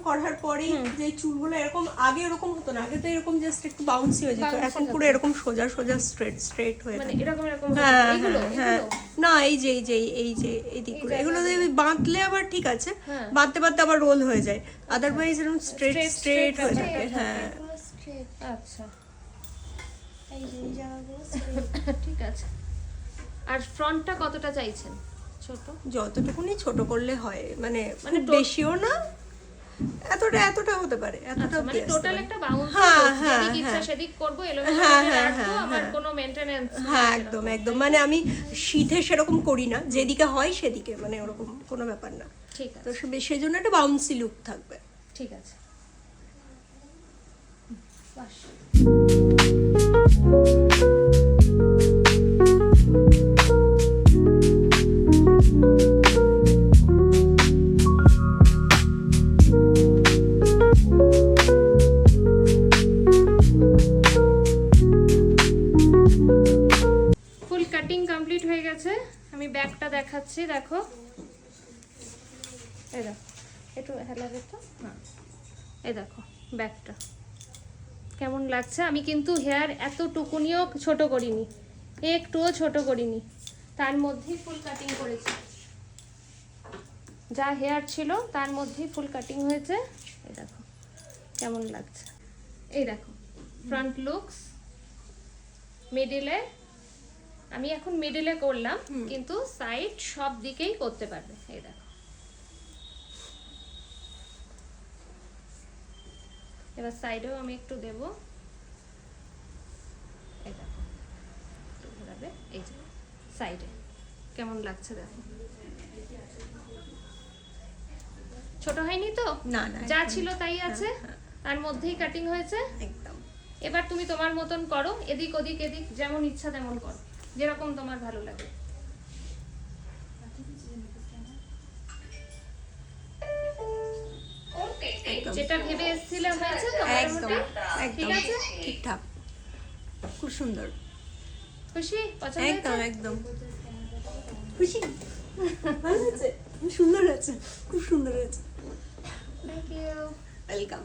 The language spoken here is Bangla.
করার পরে যে চুলগুলো এরকম আগে এরকম হতো না, আগে তো এরকম জাস্ট একটু বাউন্সি হয়ে যেত, এখন পুরো এরকম সোজা সোজা স্ট্রেট হয়ে মানে থাকে। এরকম এরকম হ্যাঁ এগুলো হ্যাঁ না এই যে এই দিকগুলো, এগুলো বাঁধলে আবার ঠিক আছে, বাঁধতে বাঁধতে আবার রোল হয়ে যায়, আদারওয়াইজ এরকম স্ট্রেট হয়ে থাকে। হ্যাঁ আচ্ছা এই যে এই জায়গাগুলো ঠিক আছে। আর ফ্রন্টটা কতটা চাইছেন? ছোট? যতটুকুনি ছোট করলে হয়, মানে মানে খুব বেশিও না, এতটা হতে পারে, এতটা আচ্ছা, মানে অব্দি আসতে টোটাল পারে। একটা বাউন্স, হ্যাঁ, যেদিক ইচ্ছা হ্যাঁ। সেদিক করব, এলোমেলো হ্যাঁ, করে হ্যাঁ, রাখবো, হ্যাঁ, আমার হ্যাঁ। কোনো মেইনটেনেন্স। হ্যাঁ একদম মানে আমি শীতে সেরকম করি না, যেদিকে হয় সেদিকে, মানে ওরকম কোনো ব্যাপার না। ঠিক তো আছে সেই জন্য একটা বাউন্সি লুক থাকবে। ঠিক আছে। বাস ফুল কাটিং কমপ্লিট হয়ে গেছে। আমি ব্যাকটা দেখাচ্ছি, দেখো এই দেখো, একটু হেলাবে তো, হ্যাঁ এই দেখো ব্যাকটা কেমন লাগছে। আমি কিন্তু হেয়ার এতটুকুনিও ছোট করিনি, একটুও ছোট করিনি, তার মধ্যেই ফুল কাটিং করেছি, যা হেয়ার ছিল তার মধ্যেই ফুল কাটিং হয়েছে। এই দেখো কেমন লাগছে, এই দেখো ফ্রন্ট লুকস, মিডিলে, আমি এখন মিডিলে করলাম, কিন্তু সাইড সব দিকেই করতে পারবে। এই দেখো, এবার সাইডেও আমি একটু দেব, এই দেখো একটু ঘোরাবে, এই যে সাইডে কেমন লাগছে দেখো। ছোট হয়নি তো, না না যা ছিল তাই আছে, তার মধ্যেই কাটিং হয়েছে। একদম। এবার তুমি তোমার মতন করো, এদিক ওদিক এদিক যেমন ইচ্ছা তেমন করো, যেরকম তোমার ভালো লাগে। যেটা ভেবে এসেছিলাম হয়েছে তো একদম মোটামুটি? ঠিক একদম আছে, ঠিকঠাক, খুব সুন্দর, খুশি? পছন্দ একদম হয়েছে? একদম খুশি, ভালো আছে, সুন্দর আছে, খুব সুন্দর হয়েছে। Thank you. ওয়েলকাম।